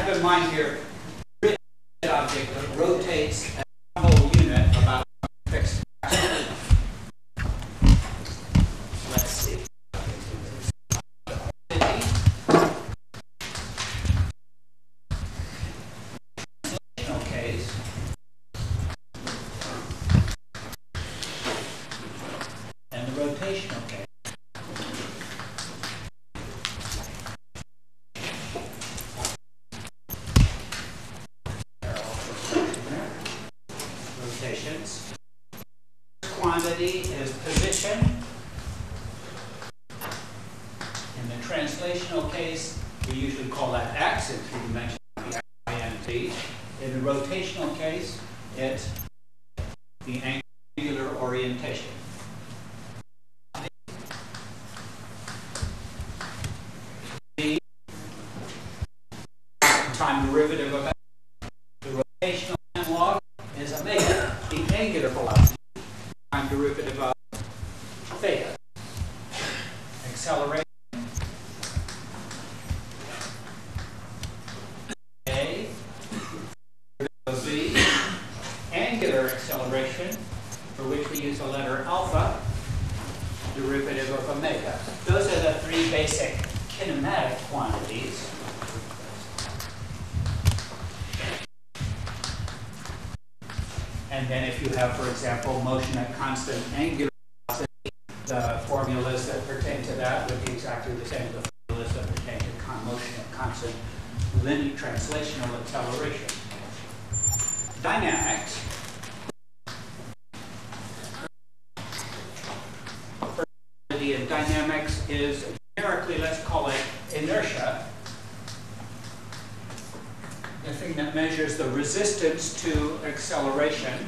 have in mind here an object that rotates a whole unit about a fixed axis. Let's see. Case. And the rotational case. Rotations. Quantity is position. In the translational case, we usually call that x in three-dimensional int. In the rotational case, it's the angular orientation. The time derivative of x. The rotational analog is omega, the angular velocity. Time derivative of theta. Acceleration. A. V. Angular acceleration, for which we use the letter alpha, derivative of omega. Those are the three basic kinematic quantities. And then if you have, for example, motion at constant angular velocity, the formulas that pertain to that would be exactly the same as the formulas that pertain to motion at constant linear translational acceleration. Dynamics. Quantity in dynamics is generically, let's call it inertia. The thing that measures the resistance to acceleration.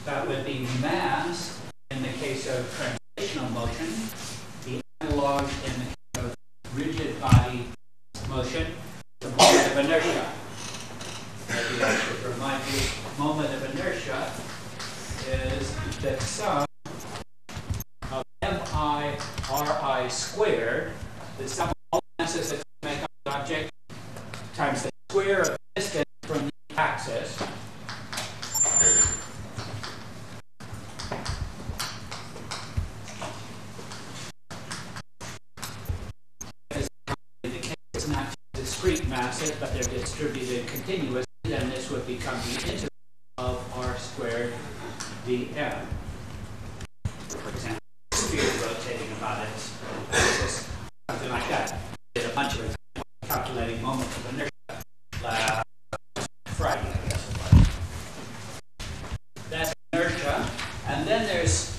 That would be mass in the case of translational motion. The analog in the case of rigid body motion, the moment of inertia. Maybe I should remind you, moment of inertia is the sum of mi/ri squared, the sum of all masses that make up the object, times the square of the distance from the axis. The case is not discrete masses, but they're distributed continuously. Then this would become the integral of r squared dm. For example, a sphere rotating about its axis, something like that. Did a bunch of calculating moments of inertia last Friday, I guess it was. That's inertia. And then there's,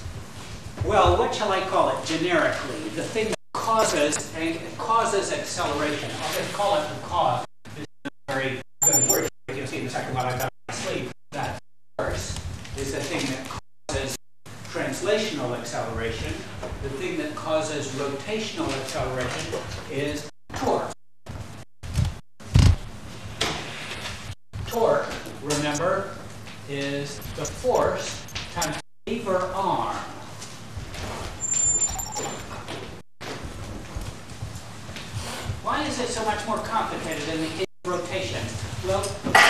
well, what shall I call it generically? The thing that causes acceleration. I'll just call it the cause. It's a very good word. You can see in a second what I've got on my sleeve. That force is the thing that causes translational acceleration. The thing that causes rotational acceleration is torque. Torque, remember, is the force times lever arm. Why is it so much more complicated in the case of rotation? Well,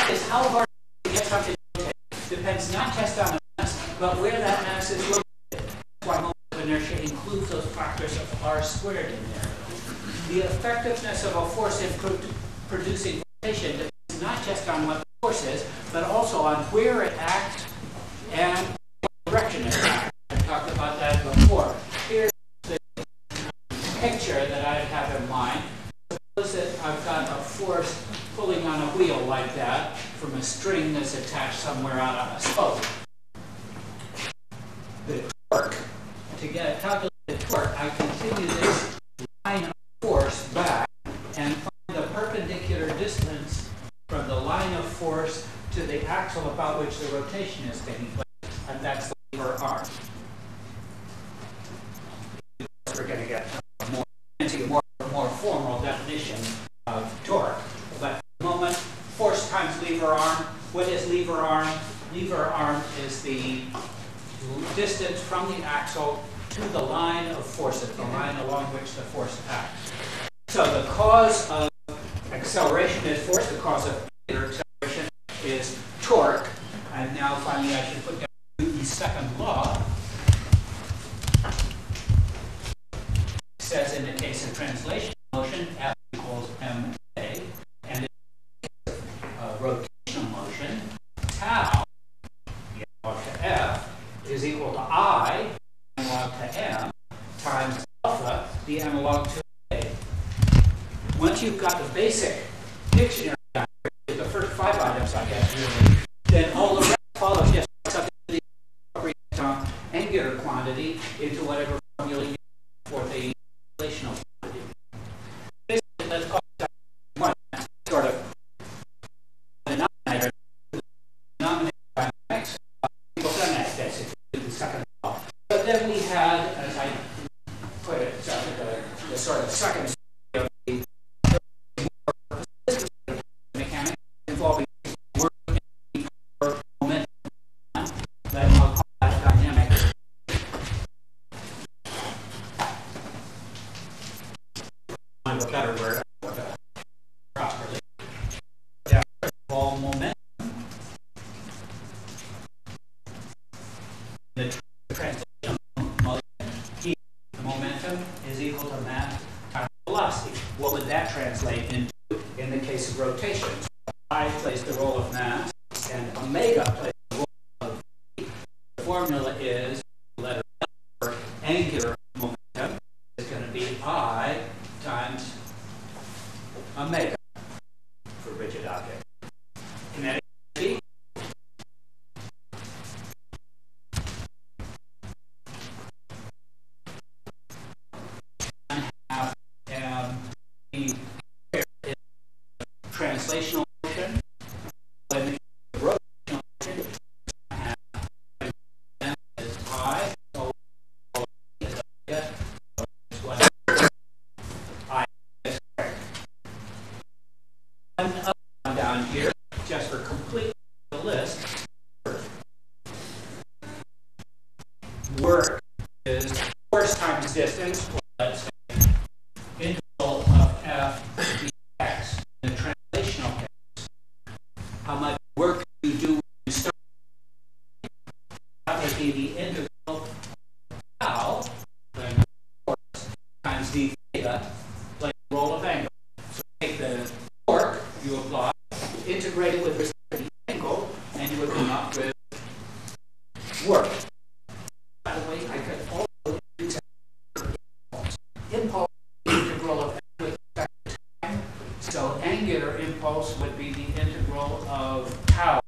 is how hard to get something to rotate depends not just on the mass, but where that mass is located. That's why moment of inertia includes those factors of r squared in there. The effectiveness of a force in producing rotation depends not just on what the force is, but also on where it acts and what direction it acts. I talked about that before. Here's the picture that I have in mind. Suppose that I've got a force pulling on a wheel like that from a string that's attached somewhere out on a spoke. The torque, to get a calculated torque, I continue this line of force back and find the perpendicular distance from the line of force to the axle about which the rotation is taking place, and that's the lever arm. We're going to get a more formal definition of torque. But at the moment, force times lever arm. What is lever arm? Lever arm is the distance from the axle to the line of forces, the line along which the force acts. So the cause of acceleration is force. The cause of angular acceleration is torque. And now finally I should put down Newton's second law. It says in the case of translation motion, F equals ma. And in the case of rotational motion, tau, the analog to F, is equal to I, analog to M, times alpha, the analog to A. Once you've got the basic dictionary down here, the first 5 items I guess really, then all the rest follows just substitute the appropriate angular quantity into whatever formula you use for the relational quantity. Basically, let's call it one sort of denominator. Denominator dynamics. We've done that basically in the second law. But then we had, as I put it, the sort of second of the mechanics involving work and momentum. That I'll call that dynamics. Find a better word properly. Yeah, involve momentum. The translation motion, the momentum is equal to mass times velocity. What would that translate into in the case of rotation? So I plays the role of mass, and omega plays the role of v. The formula is letter L for angular momentum is going to be I times omega for rigid object. Kinetic energy half the translational motion, when the rotational motion is I, so is omega, so it's what I is squared. One other one down here, just for complete the list, work is force times distance, or let's say integral of f dx. In the translational case, how much work you do when you start. That would be the integral of tau, then force, times d theta, like the role of angle. So take the torque you apply, integrate it with respect to the angle, and you would come up with work. By the way, I could also use impulse. Impulse is the integral of with respect to time. So angular impulse would be the integral of tau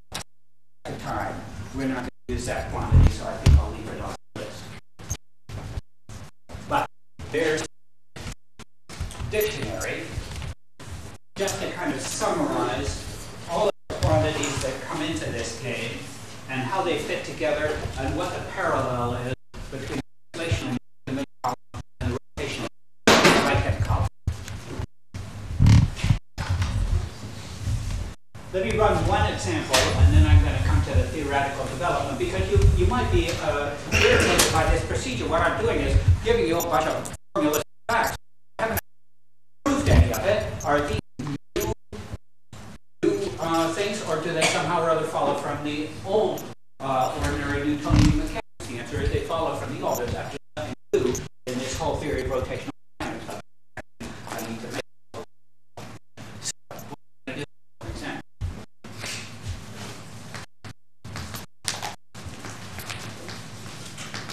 to time. We're not going to use that quantity, so I think I'll leave it on the list. But there's dictionary, just to kind of summarize all of the quantities that come into this game and how they fit together and what the parallel is between the translational in the middle column and the rotational in the right-hand column. Let me run one example, and then I'm going to come to the theoretical development, because you might be irritated by this procedure. What I'm doing is giving you a bunch of formulas and facts. I haven't proved any of it. Are these new things, or do they somehow or other follow from the old ordinary Newtonian mechanics? The answer is they follow from the old. There's actually nothing new in this whole theory of rotational mechanics. I need to make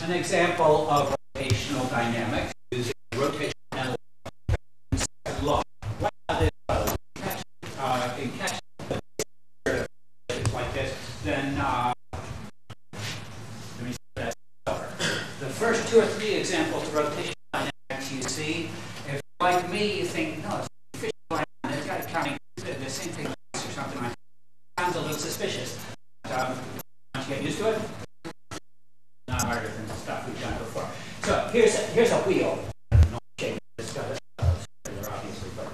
an example of rotational dynamics using rotational law. What are they? In catch like this, then let me see that over. The first 2 or 3 examples of rotational dynamics you see, if like me you think, no, it's efficient line, it's got to count the same thing or something like that. Sounds a little suspicious. Once you get used to it, not harder than the stuff we've done before. So here's a wheel. No shape this does. Obviously, but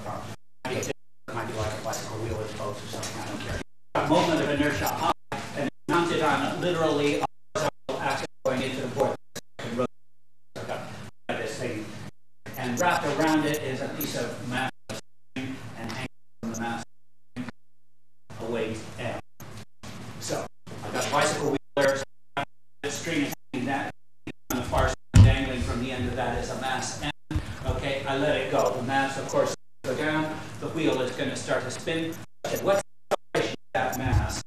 it might be like a bicycle wheel as opposed to something. I don't care. A moment of inertia high and mounted on literally a horizontal axis going into the board and rotate this thing. And wrapped around it is a piece of mass and hanging from the mass Okay, I let it go. The mass, of course, go down. The wheel is going to start to spin. Okay, what's the acceleration of that mass?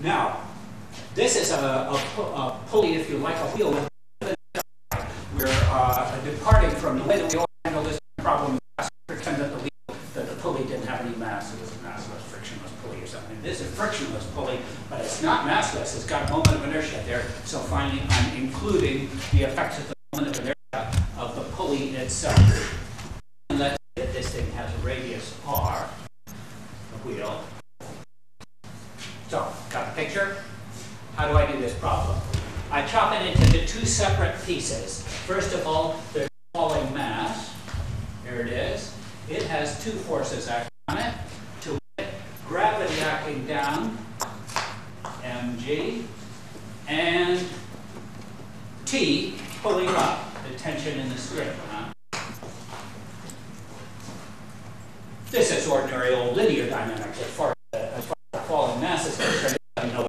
Now, this is a pulley, if you like, a wheel with we're departing from the way that we all handle this problem. Pretend that the pulley didn't have any mass. It was a massless, frictionless pulley or something. This is a frictionless pulley, but it's not massless. It's got a moment of inertia there. So finally, I'm including the effects of the moment of inertia of the pulley itself. And let's say that this thing has a radius r, the wheel. So, got the picture? How do I do this problem? I chop it into the two separate pieces. First of all, there's falling mass. Here it is. It has two forces acting on it. To it, gravity acting down, mg, and T pulling up, the tension in the string. This is ordinary old linear dynamics as far as the falling mass is concerned. It doesn't know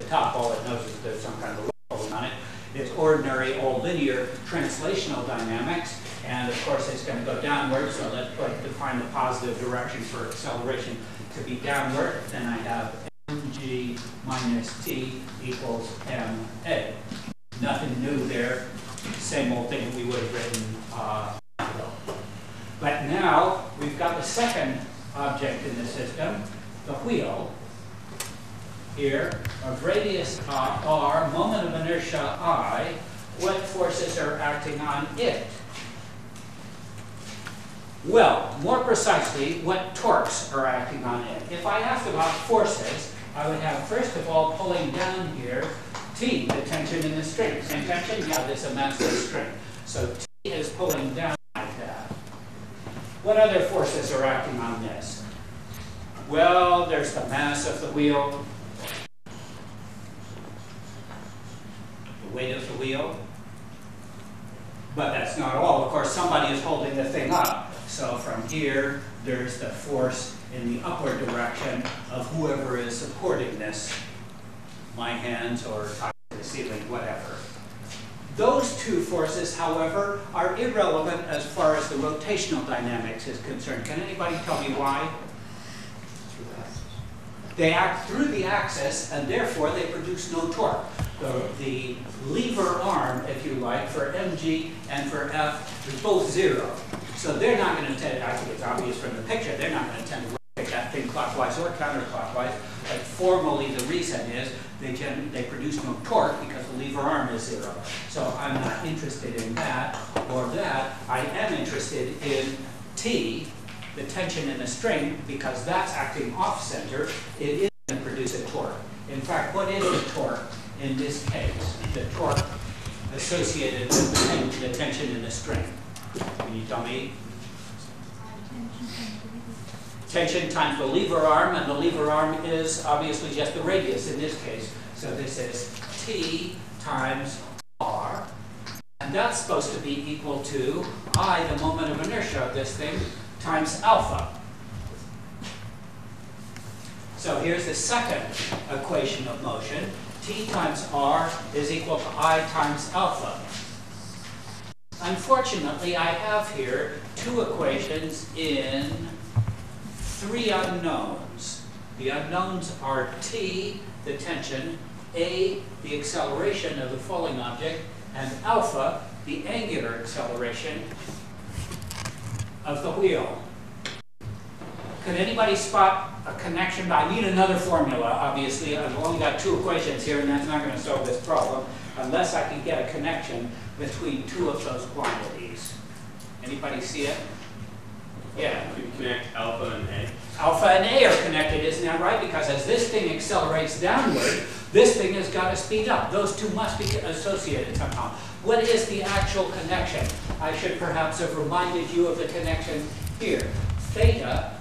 the top. All it knows is there's some kind of pulling on it. It's ordinary old linear translational dynamics. And of course, it's going to go downward, so let's define the positive direction for acceleration to be downward. Then I have mg minus t equals ma. Nothing new there. Same old thing we would have written ago. But now, we've got the second object in the system, the wheel, here, of radius r, moment of inertia I. What forces are acting on it? Well, more precisely, what torques are acting on it. If I asked about forces, I would have, first of all, pulling down here, T, the tension in the string. Same tension? Yeah, this is a massless string. So T is pulling down like that. What other forces are acting on this? Well, there's the mass of the wheel, the weight of the wheel. But that's not all. Of course, somebody is holding the thing up. So from here, there's the force in the upward direction of whoever is supporting this, my hands or tied to the ceiling, whatever. Those two forces, however, are irrelevant as far as the rotational dynamics is concerned. Can anybody tell me why? They act through the axis, and therefore they produce no torque. The lever arm, if you like, for mg and for f is both 0. So they're not going to tend, I think it's obvious from the picture, they're not going to tend to rotate that thing clockwise or counterclockwise. But formally, the reason is they produce no torque because the lever arm is 0. So I'm not interested in that or that. I am interested in T, the tension in the string, because that's acting off-center. It is going to produce a torque. In fact, what is the torque in this case? The torque associated with the tension in the string. Can you tell me? Tension times the lever arm, and the lever arm is obviously just the radius in this case. So this is T times R, and that's supposed to be equal to I, the moment of inertia of this thing, times alpha. So here's the second equation of motion. T times R is equal to I times alpha. Unfortunately, I have here two equations in three unknowns. The unknowns are T, the tension, A, the acceleration of the falling object, and alpha, the angular acceleration of the wheel. Could anybody spot a connection? I need another formula, obviously. I've only got two equations here, and that's not going to solve this problem unless I can get a connection between two of those quantities. Anybody see it? Yeah. You connect alpha and A. Alpha and A are connected, isn't that right? Because as this thing accelerates downward, this thing has got to speed up. Those two must be associated somehow. What is the actual connection? I should perhaps have reminded you of the connection here. Theta,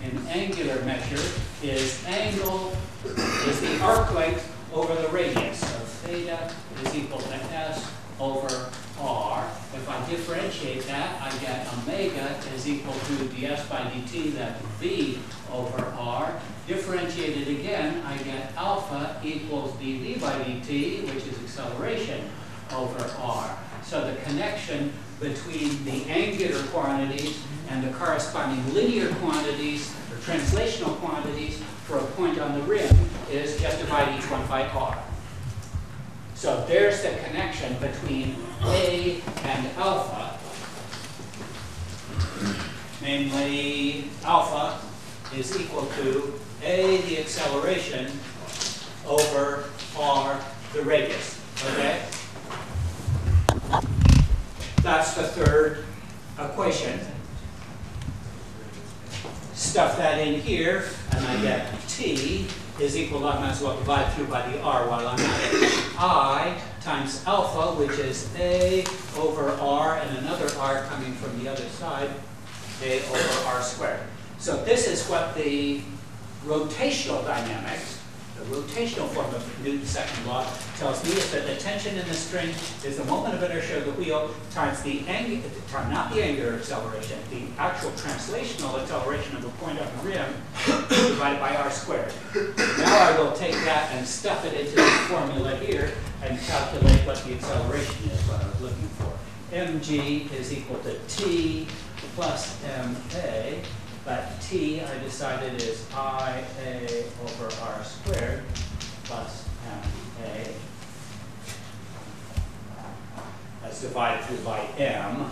in angular measure, is the arc length over the radius. So theta is equal to S over R. If I differentiate that, I get omega is equal to ds by dt, that's V over R. differentiate it again, I get alpha equals dv by dt, which is acceleration over r. So the connection between the angular quantities and the corresponding linear quantities, or translational quantities, for a point on the rim is just divide each one by r. So there's the connection between A and alpha. Namely, alpha is equal to A, the acceleration, over r, the radius. Okay? That's the third equation. Stuff that in here, and I get T is equal to, I might as well divide through by the r while I'm at it. I times alpha, which is A over r, and another r coming from the other side, A over r squared. So this is what the rotational dynamics, the rotational form of Newton's second law, tells me is that the tension in the string is the moment of inertia of the wheel times the not the angular acceleration, the actual translational acceleration of a point on the rim divided by r squared. Now I will take that and stuff it into the formula here and calculate what the acceleration is, what I was looking for. mg is equal to t plus ma. But t, I decided, is IA over r squared plus ma. Let's divide through by m.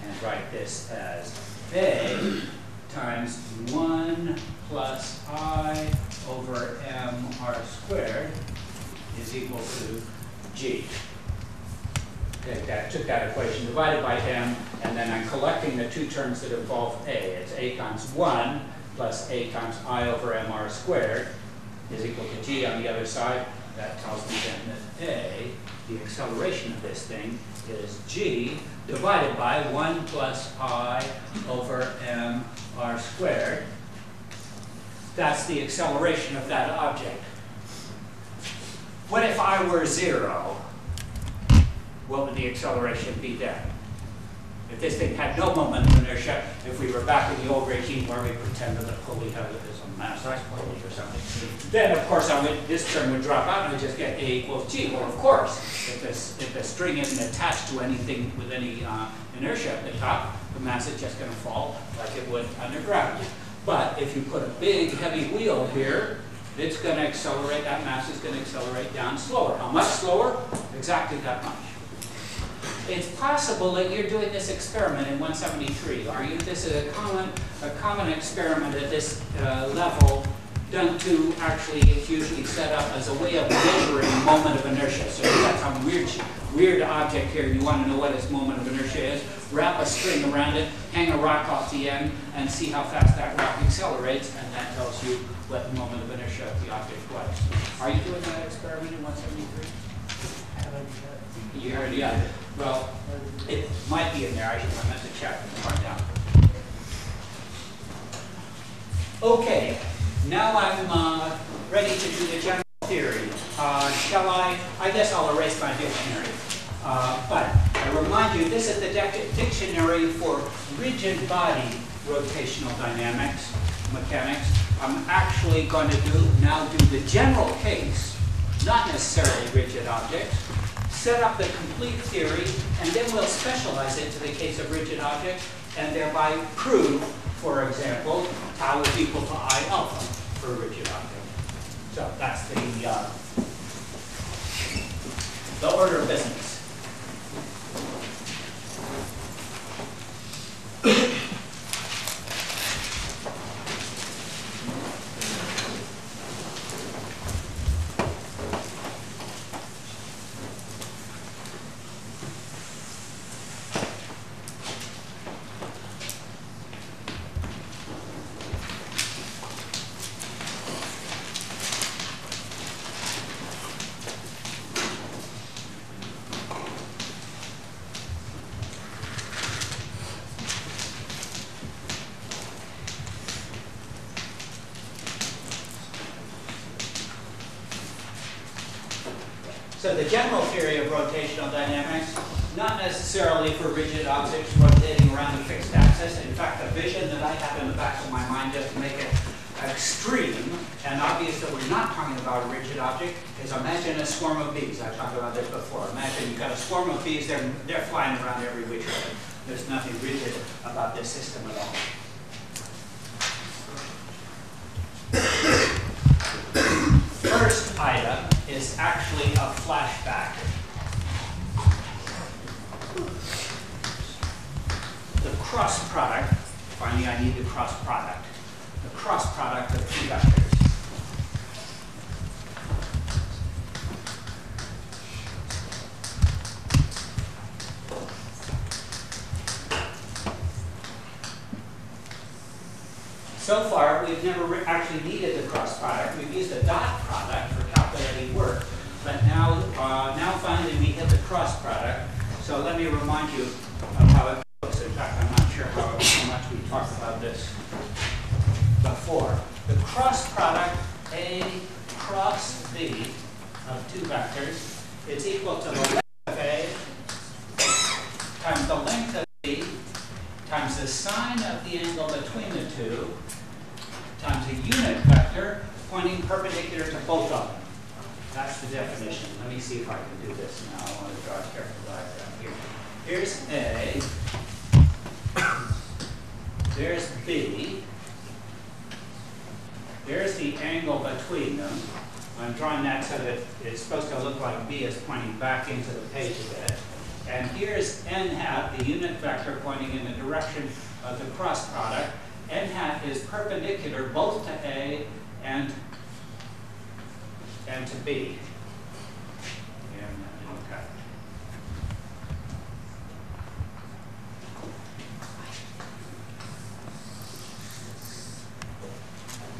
And write this as A times 1 plus I over m r squared is equal to g. Took that equation, divided by m, and then I'm collecting the two terms that involve a. It's a times 1 plus a times I over mr squared is equal to g on the other side. That tells me then that a, the acceleration of this thing, is g divided by 1 plus I over mr squared. That's the acceleration of that object. What if I were 0? What would the acceleration be then? If this thing had no moment of inertia, if we were back in the old regime where we pretended that pulley had a mass pulley or something, then of course this term would drop out and I'd just get A equals G. Well, of course, if the string isn't attached to anything with any inertia at the top, the mass is just going to fall like it would under gravity. But if you put a big heavy wheel here, it's going to accelerate, that mass is going to accelerate down slower. How much slower? Exactly that much. It's possible that you're doing this experiment in 173. Are you? This is a common experiment at this level done to actually, it's usually set up as a way of measuring moment of inertia. So you've got some weird object here, and you want to know what its moment of inertia is. Wrap a string around it, hang a rock off the end, and see how fast that rock accelerates, and that tells you what the moment of inertia of the object was. Are you doing that experiment in 173? You heard, yeah. Well, it might be in there. I meant to check and find out. Okay, now I'm ready to do the general theory. Shall I? I guess I'll erase my dictionary. But I remind you, this is the dictionary for rigid body rotational dynamics, mechanics. I'm actually going to now do the general case, not necessarily rigid objects. Set up the complete theory, and then we'll specialize it to the case of rigid objects, and thereby prove, for example, tau is equal to I alpha for a rigid object. So that's the order of business. So the general theory of rotational dynamics not necessarily for rigid objects rotating around a fixed axis. In fact, the vision that I have in the back of my mind, just to make it extreme and obvious that we're not talking about a rigid object, is imagine a swarm of bees. I talked about this before. Imagine you've got a swarm of bees, they're flying around every which way. There's nothing rigid about this system at all. First item is actually a flashback. The cross product, finally I need the cross product. The cross product of two vectors. So far, we've never actually needed the cross product. We've used a dot product for calculating work, but now finally we hit the cross product. So let me remind you of how it goes. In fact, I'm not sure how much we talked about this before. The cross product A cross B of two vectors is equal to the length of A times the length of B times the sine of the angle between the two times a unit vector pointing perpendicular to both of them. That's the definition. Let me see if I can do this now. I want to draw a careful diagram here. Here's A. There's B. There's the angle between them. I'm drawing that so that it's supposed to look like B is pointing back into the page a bit. And here's n hat, the unit vector pointing in the direction of the cross product. N hat is perpendicular both to A and to B. Okay.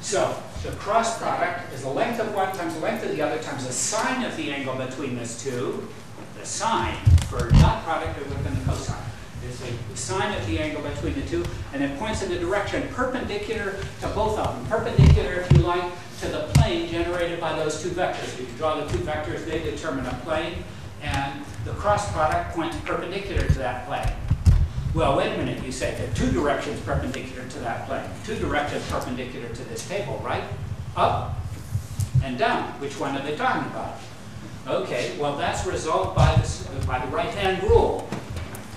So the cross product is the length of one times the length of the other times the sine of the angle between these two. The sine for dot product it would have been the cosine. Is the sine of the angle between the two, and it points in the direction perpendicular to both of them. Perpendicular, if you like, to the plane generated by those two vectors. You can draw the two vectors, they determine a plane, and the cross product points perpendicular to that plane. Well, wait a minute, you say, there are two directions perpendicular to that plane. Two directions perpendicular to this table, right? Up and down. Which one are they talking about? Okay, well that's resolved by the right-hand rule.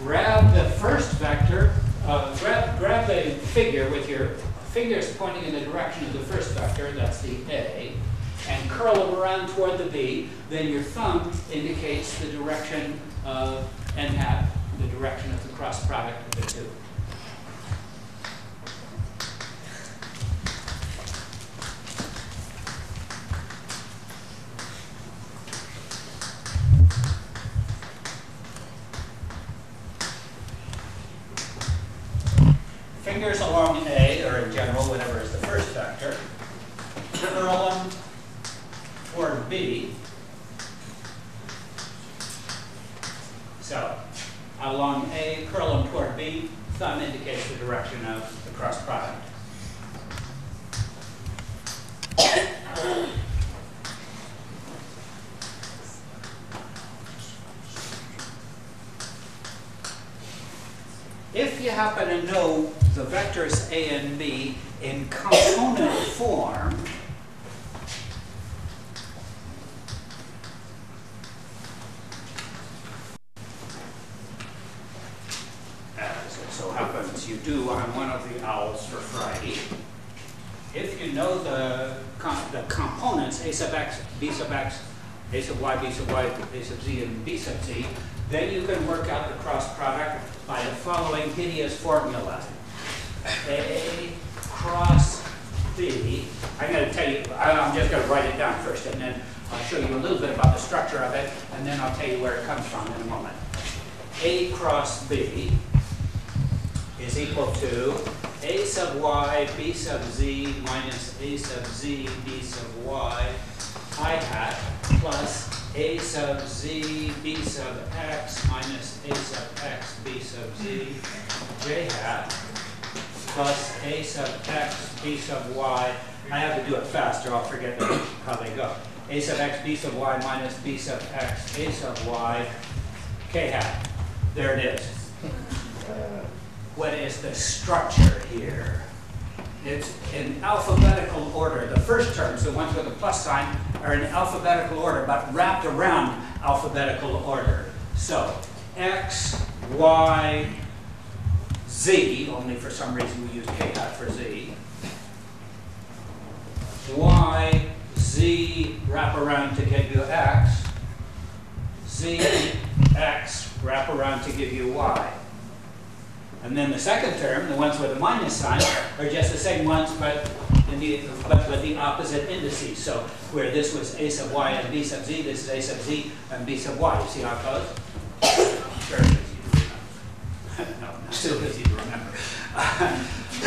Grab the first vector, grab the figure with your fingers pointing in the direction of the first vector, that's the A, and curl them around toward the B. Then your thumb indicates the direction of n hat, the direction of the cross product of the two. Fingers along A, or in general, whatever is the first vector, curl them toward B. So, along A, curl them toward B, thumb indicates the direction of the cross product. If you happen to know the vectors A and B in component form, as it so happens you do on one of the owls for Friday, if you know the components A sub x, B sub x, A sub y, B sub y, A sub z, and B sub z, then you can work out the cross product by the following hideous formula. A cross B, I'm going to tell you, I'm just going to write it down first, and then I'll show you a little bit about the structure of it, and then I'll tell you where it comes from in a moment. A cross B is equal to A sub y, B sub z, minus A sub z, B sub y, I hat, plus A sub z, B sub x, minus A sub x, B sub z, j hat, plus A sub x, B sub y. I have to do it fast or I'll forget how they go. A sub x, B sub y, minus B sub x, A sub y, k hat. There it is. What is the structure here? It's in alphabetical order. The first terms, the ones with the plus sign, are in alphabetical order, but wrapped around alphabetical order. So, X, Y, Z, only for some reason we use K hat for Z. Y, Z, wrap around to give you X. Z, X, wrap around to give you Y. And then the second term, the ones with the minus sign, are just the same ones, but with the opposite indices. So where this was A sub Y and B sub Z, this is A sub Z and B sub Y. You see how it goes? Sure, easy to remember. No, not so easy to remember.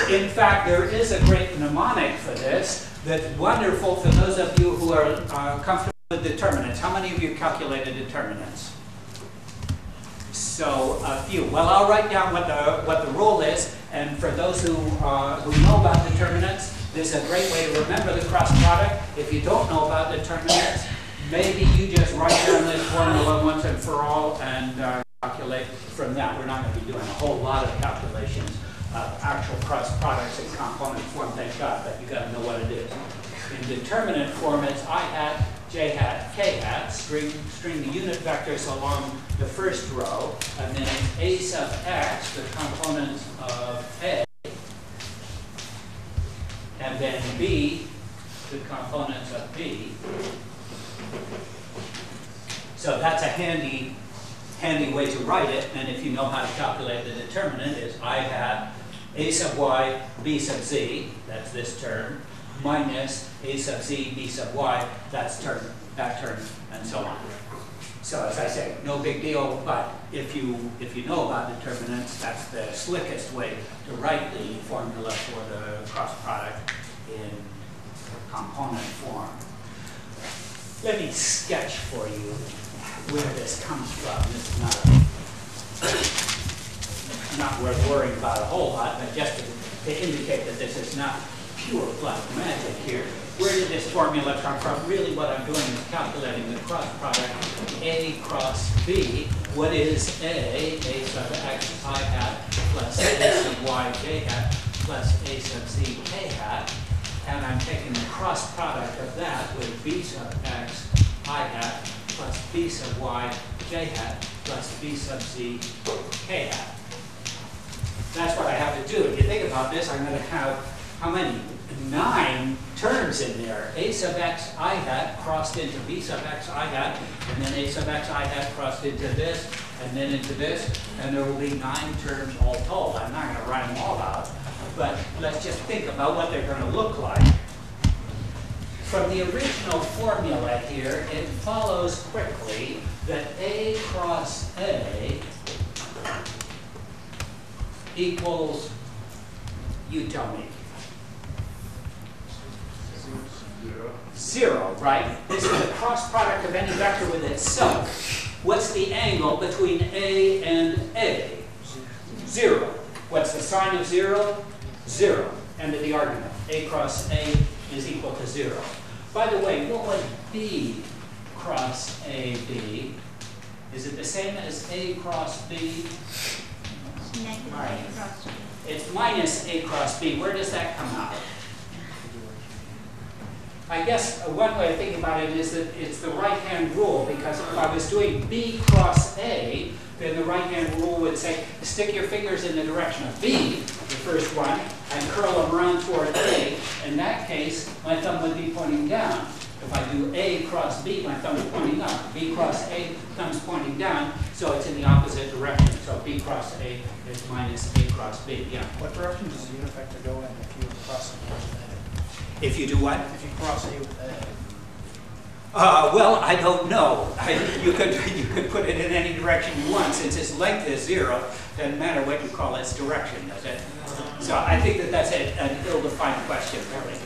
In fact, there is a great mnemonic for this that's wonderful for those of you who are comfortable with determinants. How many of you calculated determinants? So a few. Well, I'll write down what the rule is, and for those who know about determinants, this is a great way to remember the cross product. If you don't know about determinants, maybe you just write down this formula once and for all and calculate from that. We're not going to be doing a whole lot of calculations of actual cross products in component form, thank God, but you've got to know what it is. In determinant form, it's I hat, J hat, K hat, string the unit vectors along the first row, and then A sub X, the components of A, and then B, the components of B. So that's a handy way to write it, and if you know how to calculate the determinant, is I hat A sub Y, B sub Z, that's this term, minus A sub Z, B sub Y, that's that term, and so on. So as I say, no big deal, but if you know about determinants, that's the slickest way to write the formula for the cross product in component form. Let me sketch for you where this comes from. This is not worth worrying about a whole lot, but just to indicate that this is not pure black magic here. Where did this formula come from? Really what I'm doing is calculating the cross product A cross B. What is A sub X I hat plus A sub Y J hat plus A sub Z K hat. And I'm taking the cross product of that with B sub X I hat plus B sub Y J hat plus B sub Z K hat. That's what I have to do. If you think about this, I'm going to have how many? 9 terms in there. A sub X I hat crossed into B sub X I hat, and then A sub X I hat crossed into this, and then into this, and there will be 9 terms all told. I'm not going to write them all out, but let's just think about what they're going to look like. From the original formula here, it follows quickly that A cross A equals, you tell me, 0, right? This is the cross product of any vector with itself. What's the angle between A and A? 0. What's the sign of 0? 0. End of the argument. A cross A is equal to 0. By the way, what would B cross AB? Is it the same as A cross B? Negative Right. A cross B. It's minus A cross B. Where does that come out? I guess one way of thinking about it is that it's the right-hand rule, because if I was doing B cross A, then the right-hand rule would say, stick your fingers in the direction of B, the first one, and curl them around toward A. In that case, my thumb would be pointing down. If I do A cross B, my thumb is pointing up. B cross A, thumb's pointing down, so it's in the opposite direction. So B cross A is minus A cross B. Yeah. What direction does the unit vector go in if you cross it with A? If you do what? If you cross A with A. Well, I don't know. You could put it in any direction you want. Since its length is 0, doesn't matter what you call its direction, does it? So I think that that's an ill-defined question, really.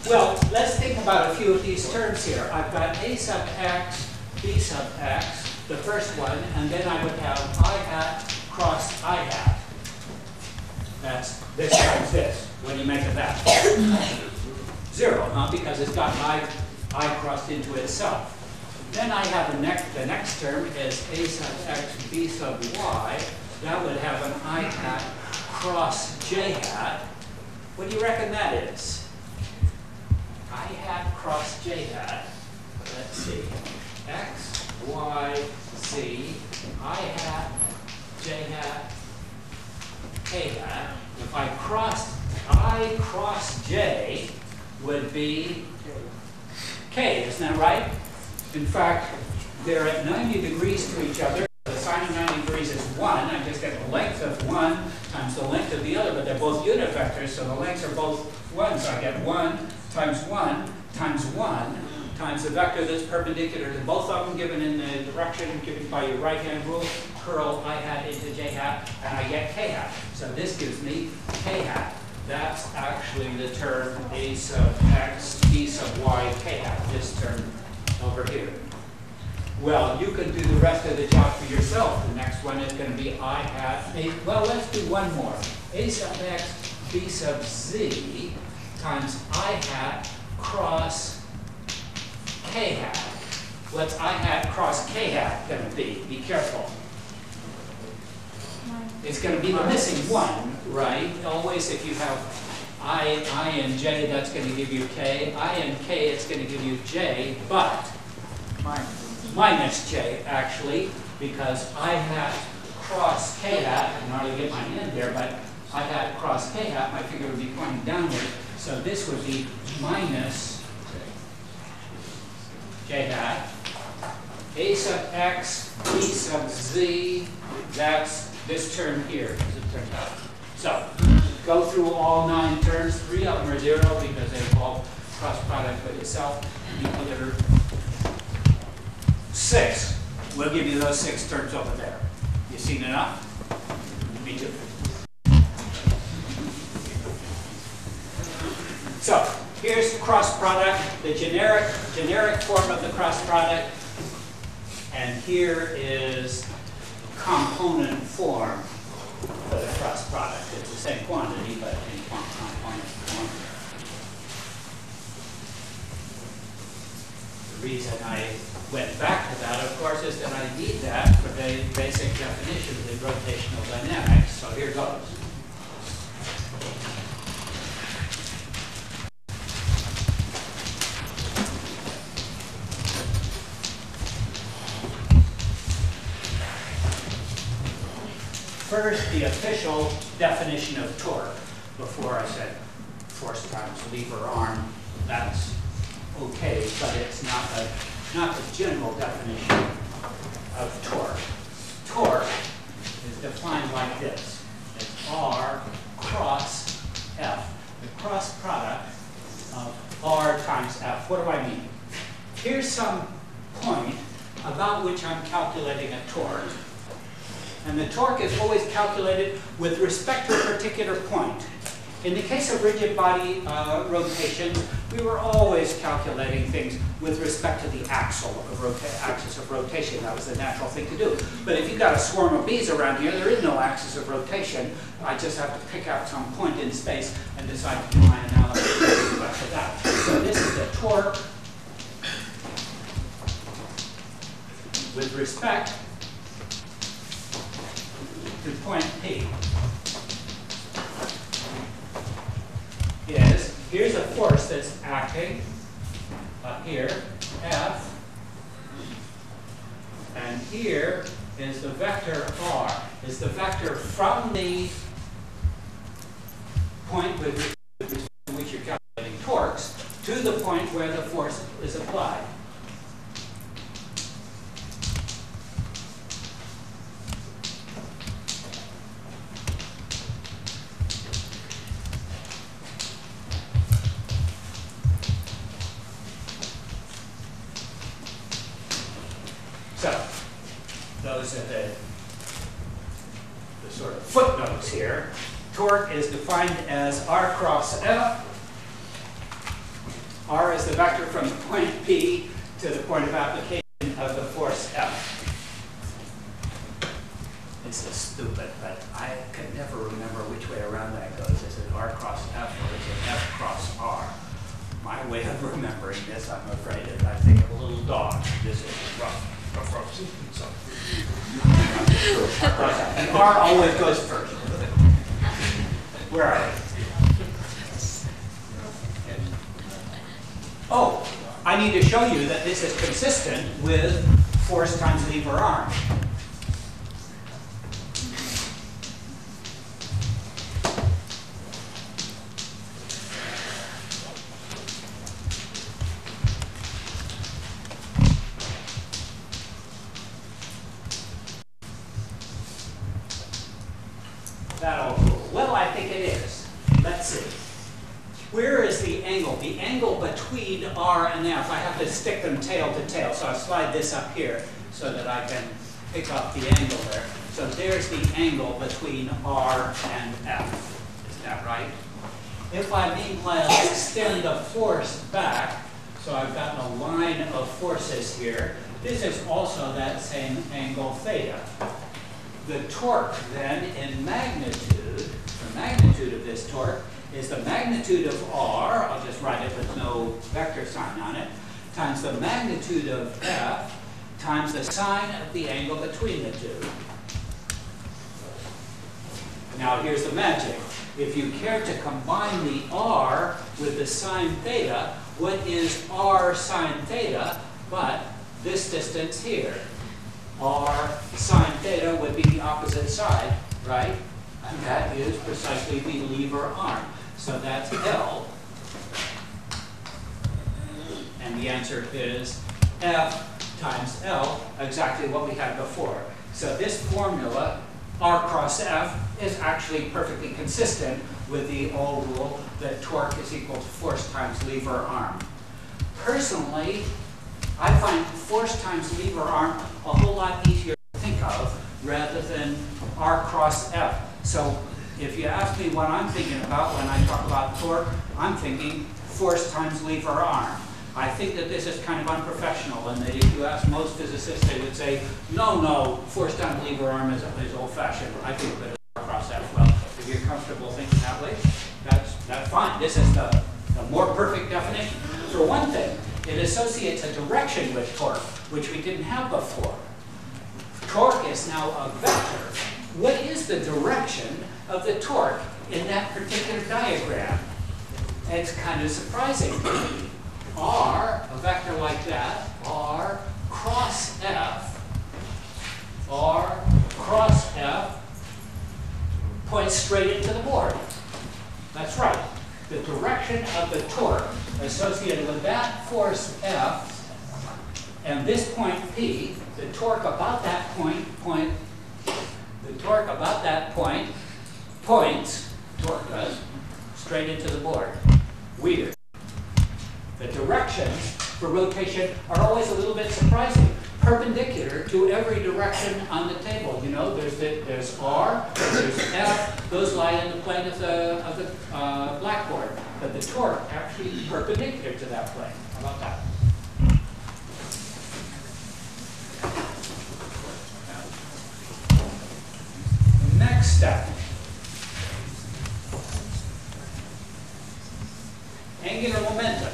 Well, let's think about a few of these terms here. I've got A sub X, B sub X, the first one, and then I would have I hat cross I hat. That's this times this. What do you make of that? 0, huh? Because it's got I crossed into itself. Then I have the next term is a sub x b sub y. That would have an I hat cross j hat. What do you reckon that is? I hat cross j hat. Let's see. X, y, z, I hat, j hat, k hat. If I crossed I cross j would be k, isn't that right? In fact, they're at 90 degrees to each other. The sine of 90 degrees is 1. I just get the length of one times the length of the other, but they're both unit vectors, so the lengths are both 1. So I get 1 times 1 times 1 times the vector that's perpendicular to both of them given in the direction given by your right-hand rule, curl I hat into j hat, and I get k hat. So this gives me k hat. That's actually the term a sub x b sub y k hat, this term over here. Well, you can do the rest of the job for yourself. The next one is going to be I hat. Well, let's do one more. A sub x b sub z times I hat cross k hat. What's I hat cross k hat going to be? Be careful. It's going to be the missing one, right? Always if you have I and j, that's going to give you k. I and k, it's going to give you j, but minus j, actually, because I hat cross k hat, I can hardly get my end there, but I hat cross k hat, my finger would be pointing downward, so this would be minus j hat. A sub x, b sub z, that's this term here, as it turns out. So, go through all 9 terms. 3 of them are 0 because they involve cross product with itself. The other 6. We'll give you those 6 terms over there. You seen enough? Me too. So, here's the cross product, the generic form of the cross product. And here is component form for the cross product. It's the same quantity, but in component form. The reason I went back to that, of course, is that I need that for the basic definition of the rotational dynamics. So here goes. First, the official definition of torque. Before I said force times lever arm, that's okay, but it's not the general definition of torque. Torque is defined like this. It's R cross F, the cross product of R times F. What do I mean? Here's some point about which I'm calculating a torque. And the torque is always calculated with respect to a particular point. In the case of rigid body rotation, we were always calculating things with respect to the axis of rotation. That was the natural thing to do. But if you've got a swarm of bees around here, there is no axis of rotation. I just have to pick out some point in space and decide to do my analysis with respect to that. So this is the torque with respect to point P. Here's a force that's acting up here, F, and here is the vector R, is the vector from the point with which you're calculating torques to the point where the force is applied. So, those are the sort of footnotes here. Torque is defined as R cross F. R is the vector from the point P to the point of application of the force F. This is stupid, but I can never remember which way around that goes. Is it R cross F or is it F cross R? My way of remembering this, I'm afraid. If I think of a little dog, this is rough. So, and R always goes first. Where are we? Oh, I need to show you that this is consistent with force times lever arm. Well, I think it is. Let's see. Where is the angle? The angle between R and F. I have to stick them tail to tail, so I'll slide this up here so that I can pick up the angle there. So there's the angle between R and F. Is that right? If I meanwhile extend the force back, so I've got a line of forces here, this is also that same angle theta. The torque then in magnitude, the magnitude of this torque is the magnitude of R, I'll just write it with no vector sign on it, times the magnitude of F times the sine of the angle between the two. Now here's the magic. If you care to combine the R with the sine theta, what is R sine theta but this distance here? R sine theta would be the opposite side, right? And that is precisely the lever arm. So that's L. And the answer is F times L, exactly what we had before. So this formula, R cross F, is actually perfectly consistent with the old rule that torque is equal to force times lever arm. Personally, I find force times lever arm a whole lot easier to think of rather than R cross F. So if you ask me what I'm thinking about when I talk about torque, I'm thinking force times lever arm. I think that this is kind of unprofessional, and that if you ask most physicists, they would say, no, force times lever arm is old-fashioned. I think that it's R cross F. Well, if you're comfortable thinking that way, that's fine. This is the more perfect definition. For one thing, it associates a direction with torque, which we didn't have before. Torque is now a vector. What is the direction of the torque in that particular diagram? It's kind of surprising. R, a vector like that, R cross F, points straight into the board. That's right. The direction of the torque associated with that force F and this point P, the torque about that point points, torque does, straight into the board. Weird. The directions for rotation are always a little bit surprising. Perpendicular to every direction on the table. You know, there's R, there's F, those lie in the plane of the blackboard. But the torque actually is perpendicular to that plane. How about that? Next step. Angular momentum.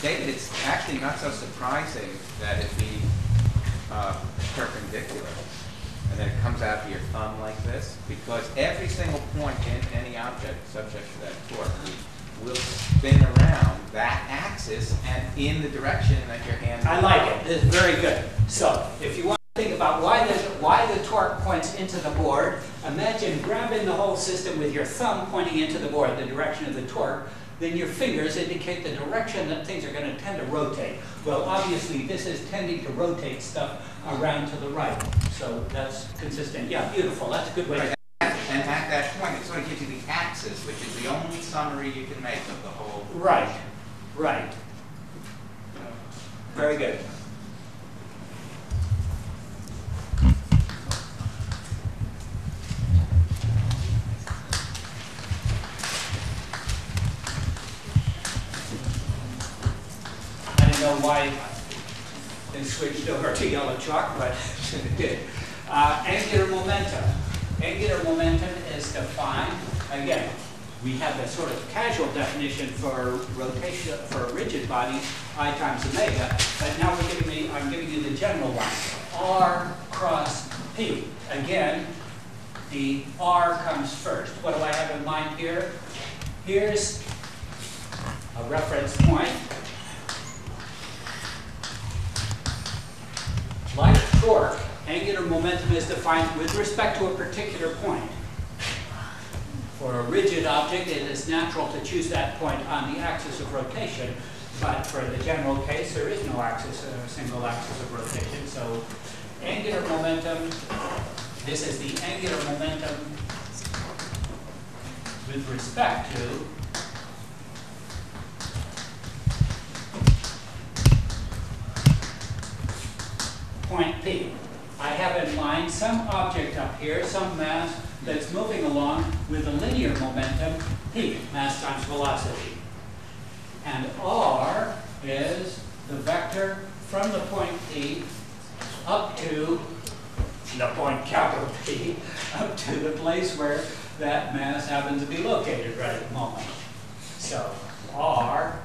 David, it's actually not so surprising that it be perpendicular and then it comes out to your thumb like this, because every single point in any object subject to that torque will spin around that axis and in the direction that your hand. I like it. This is very good. So if you want to think about why the torque points into the board, imagine grabbing the whole system with your thumb pointing into the board, the direction of the torque. Then your fingers indicate the direction that things are going to tend to rotate. Well, obviously, this is tending to rotate stuff around to the right. So that's consistent. Yeah, beautiful. That's a good way to. And at that point, it sort of gives you the axis, which is the only summary you can make of the whole. Right. Right. Very good. Know why they switched over to yellow chalk, but it did. Angular momentum. Angular momentum is defined, again, we have a sort of casual definition for rotation, for rigid bodies, I times omega, but now I'm giving you the general one, R cross P. Again, the R comes first. What do I have in mind here? Here's a reference point. Like torque, angular momentum is defined with respect to a particular point. For a rigid object, it is natural to choose that point on the axis of rotation, but for the general case, there is no axis, single axis of rotation. So angular momentum, this is the angular momentum with respect to point P. I have in mind some object up here, some mass that's moving along with a linear momentum, P, mass times velocity. And R is the vector from the point P up to the point capital P, up to the place where that mass happens to be located right at the moment. So R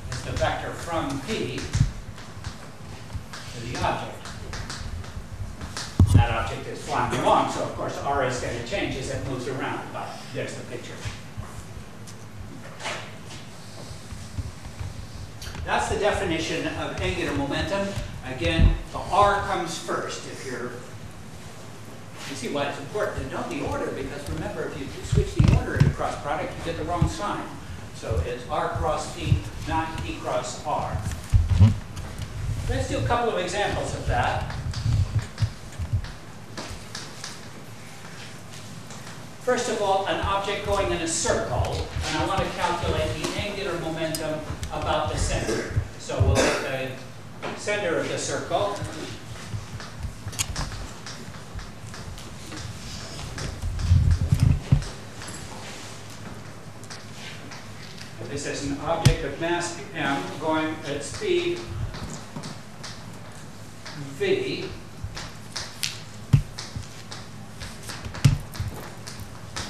is the vector from P to the object. That object is flying along, so of course R is going to change as it moves around, but there's the picture. That's the definition of angular momentum. Again, the R comes first. You see why it's important to know the order, because remember, if you switch the order in a cross product, you get the wrong sign. So it's R cross P, not P cross R. Let's do a couple of examples of that. First of all, an object going in a circle, and I want to calculate the angular momentum about the center. So we'll get the center of the circle. And this is an object of mass m going at speed v.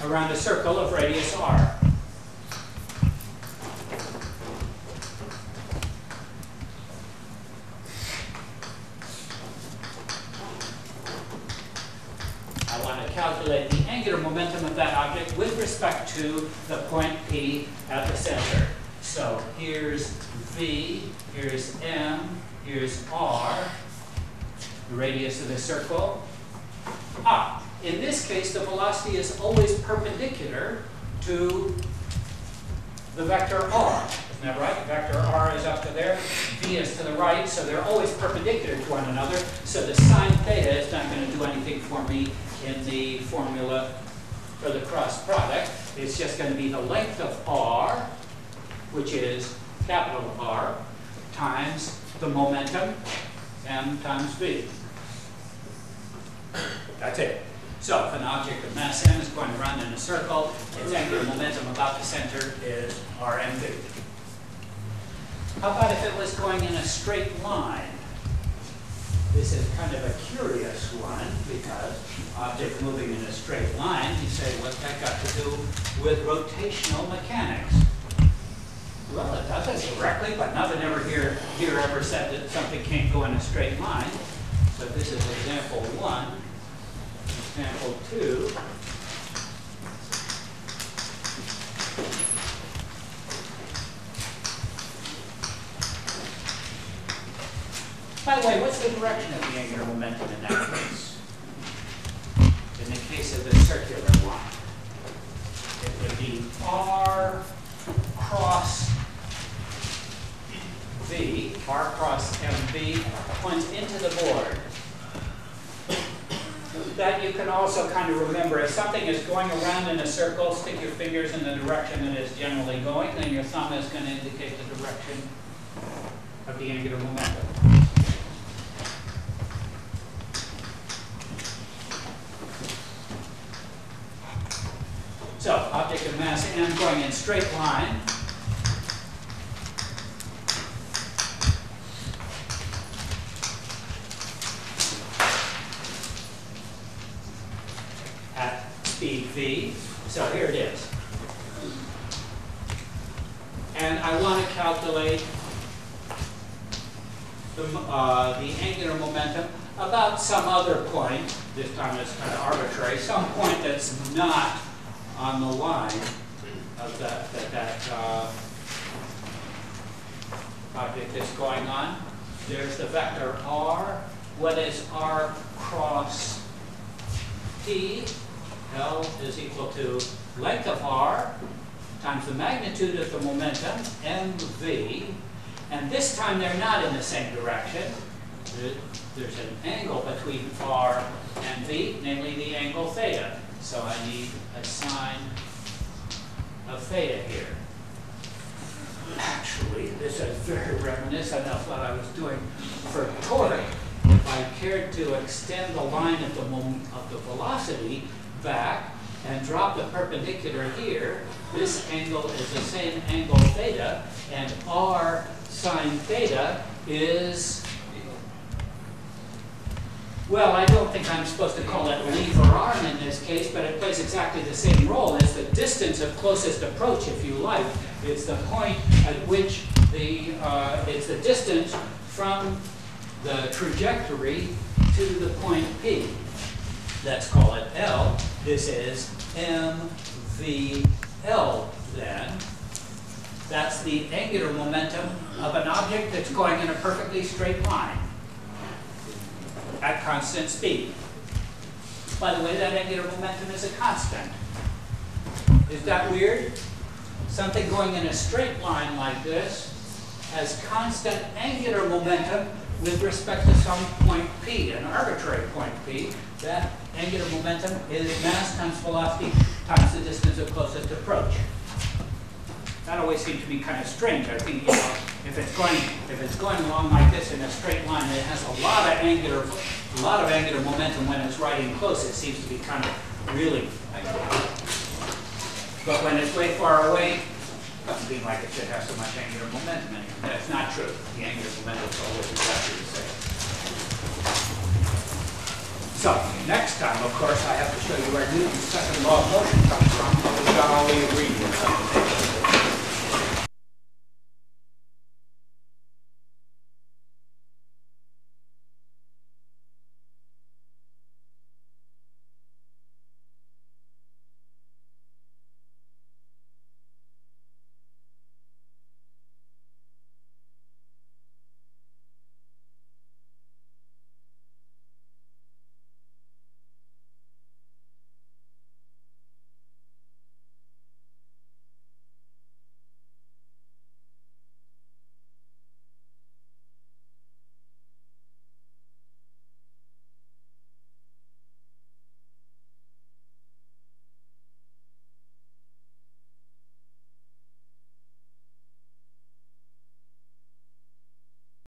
Around a circle of radius r. I want to calculate the angular momentum of that object with respect to the point P at the center. So here's V, here's M, here's R, the radius of the circle. In this case, the velocity is always perpendicular to the vector r. Isn't that right? Vector r is up to there, v is to the right, so they're always perpendicular to one another. So the sine theta is not going to do anything for me in the formula for the cross product. It's just going to be the length of r, which is capital R, times the momentum, m times v. That's it. So if an object of mass m is going around in a circle, its angular momentum about the center is rmv. How about if it was going in a straight line? This is kind of a curious one, because object moving in a straight line, you say, what's that got to do with rotational mechanics? Well, it does it directly, but nothing ever here ever said that something can't go in a straight line. So this is example 1. Example 2. By the way, what's the direction of the angular momentum in that case? In the case of the circular one, it would be R cross V, R cross MV, points into the board. That you can also kind of remember, if something is going around in a circle, stick your fingers in the direction it is generally going, then your thumb is going to indicate the direction of the angular momentum. So, object of mass m going in straight line. speed v. So here it is. And I want to calculate the angular momentum about some other point. This time it's kind of arbitrary. Some point that's not on the line of that object is going on. There's the vector r. What is r cross p? L is equal to length of r times the magnitude of the momentum, mv. And this time they're not in the same direction. There's an angle between r and v, namely the angle theta. So I need a sine of theta here. Actually, this is very reminiscent of what I was doing for toric. If I cared to extend the line of the velocity back and drop the perpendicular here, this angle is the same angle theta, and r sine theta is, well, I don't think I'm supposed to call it lever arm in this case, but it plays exactly the same role as the distance of closest approach, if you like. It's the point at which it's the distance from the trajectory to the point P. Let's call it L. This is mvl then. That's the angular momentum of an object that's going in a perfectly straight line at constant speed. By the way, that angular momentum is a constant. Is that weird? Something going in a straight line like this has constant angular momentum with respect to some point P, an arbitrary point P. That angular momentum is mass times velocity times the distance of closest approach. That always seemed to be kind of strange. I think, if it's going along like this in a straight line, it has a lot of angular momentum when it's riding close. It seems to be kind of really angular. But when it's way far away, it doesn't seem like it should have so much angular momentum anymore. That's not true. The angular momentum is always exactly the same. So, next time, of course, I have to show you where Newton's second law of motion comes from. We got all we agreed with.